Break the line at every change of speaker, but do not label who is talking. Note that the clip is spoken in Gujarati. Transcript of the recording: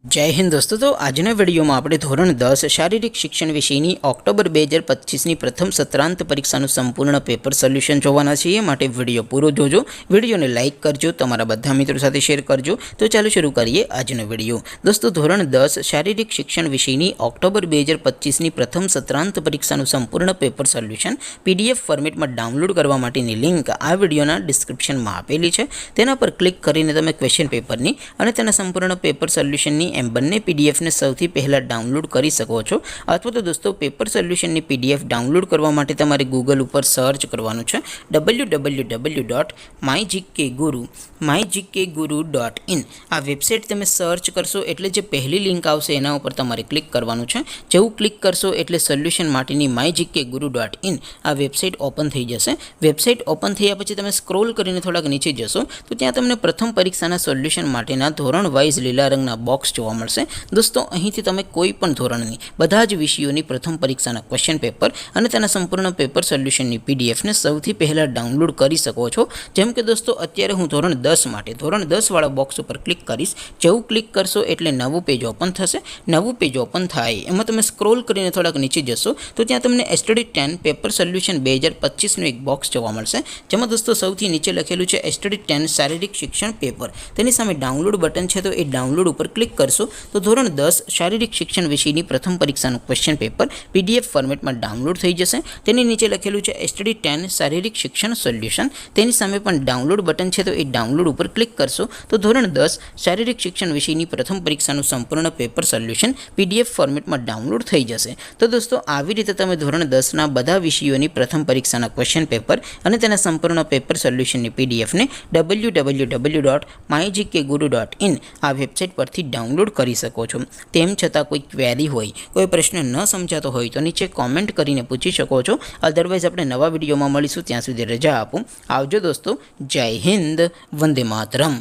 जय हिंद दोस्तों। तो आजना वीडियो में આપણે ધોરણ 10 શારીરિક શિક્ષણ વિષયની ઓક્ટોબર 2025ની પ્રથમ સત્રાંત પરીક્ષાનું સંપૂર્ણ પેપર સોલ્યુશન જોવાના છીએ। માટે વિડિયો પૂરો જોજો, વિડિયોને લાઈક કરજો, તમારા બધા મિત્રો સાથે શેર કરજો। તો ચાલો શરૂ કરીએ આજનો વિડિયો। દોસ્તો ધોરણ 10 શારીરિક શિક્ષણ વિષયની ઓક્ટોબર 2025ની પ્રથમ સત્રાંત પરીક્ષાનું સંપૂર્ણ પેપર સોલ્યુશન PDF ફોર્મેટમાં ડાઉનલોડ કરવા માટેની લિંક આ વિડિયોના ડિસ્ક્રિપ્શનમાં આપેલી છે। તેના પર ક્લિક કરીને તમે ક્વેશ્ચન પેપરની અને તેના સંપૂર્ણ પેપર સોલ્યુશનની એમ બંને PDF ને સૌથી પહેલા ડાઉનલોડ કરી શકો છો। અથવા તો દોસ્તો પેપર સોલ્યુશનની PDF ડાઉનલોડ કરવા માટે તમારે ગૂગલ ઉપર સર્ચ કરવાનું છે www.mygkguru.in। આ વેબસાઇટ તમે સર્ચ કરશો એટલે જે પહેલી લિંક આવશે એના ઉપર તમારે ક્લિક કરવાનું છે। જેવું ક્લિક કરશો એટલે સોલ્યુશન માટેની mygkguru.in આ વેબસાઇટ ઓપન થઈ જશે। વેબસાઇટ ઓપન થયા પછી તમે સ્ક્રોલ કરીને થોડાક નીચે જશો તો ત્યાં તમને પ્રથમ પરીક્ષાના સોલ્યુશન માટેના ધોરણ વાઇઝ લીલા રંગના બોક્સ જોવા મળશે। દોસ્તો અહીંથી તમે કોઈ પણ ધોરણની બધા જ વિષયોની પ્રથમ પરીક્ષાના ક્વેશ્ચન પેપર અને તેના સંપૂર્ણ પેપર સોલ્યુશનની PDF ને સૌથી પહેલા ડાઉનલોડ કરી શકો છો। જેમ કે દોસ્તો અત્યારે હું ધોરણ 10 માટે ધોરણ 10 વાળા બોક્સ ઉપર ક્લિક કરીશ। જેવું ક્લિક કરશો એટલે નવું પેજ ઓપન થશે। નવું પેજ ઓપન થાય એમાં તમે સ્ક્રોલ કરીને થોડાક નીચે જશો તો ત્યાં તમને STD 10 પેપર સોલ્યુશન 2025 નું એક બોક્સ જોવા મળશે। જેમાં દોસ્તો સૌથી નીચે લખેલું છે STD 10 શારીરિક શિક્ષણ પેપર। તેની સામે ડાઉનલોડ બટન છે, તો એ ડાઉનલોડ ઉપર ક્લિક કરશો તો ધોરણ 10 શારીરિક શિક્ષણ વિષયની પ્રથમ પરીક્ષાનું ક્વેશ્ચન પેપર PDF ફોર્મેટમાં ડાઉનલોડ થઈ જશે। તેની નીચે લખેલું છે STD 10 શારીરિક શિક્ષણ સોલ્યુશન। તેની સામે પણ ડાઉનલોડ બટન છે, તો એ ડાઉનલોડ ઉપર ક્લિક કરશો તો ધોરણ 10 શારીરિક શિક્ષણ વિષયની પ્રથમ પરીક્ષાનું સંપૂર્ણ પેપર સોલ્યુશન PDF ફોર્મેટમાં ડાઉનલોડ થઈ જશે। તો દોસ્તો આવી રીતે તમે ધોરણ 10ના બધા વિષયોની પ્રથમ પરીક્ષાના ક્વેશ્ચન પેપર અને તેના સંપૂર્ણ પેપર સોલ્યુશનની PDF ને www.mygkguru.in આ વેબસાઇટ પરથી ડાઉનલોડ કરી શકો છો। તેમ છતાં કોઈ ક્વેરી હોય, કોઈ પ્રશ્ન ન સમજાતો હોય તો નીચે કોમેન્ટ કરીને પૂછી શકો છો। અધરવાઇઝ આપણે નવા વિડીયોમાં મળીશું, ત્યાં સુધી રજા આપો। આવજો દોસ્તો, જય હિન્દ, વંદે માતરમ।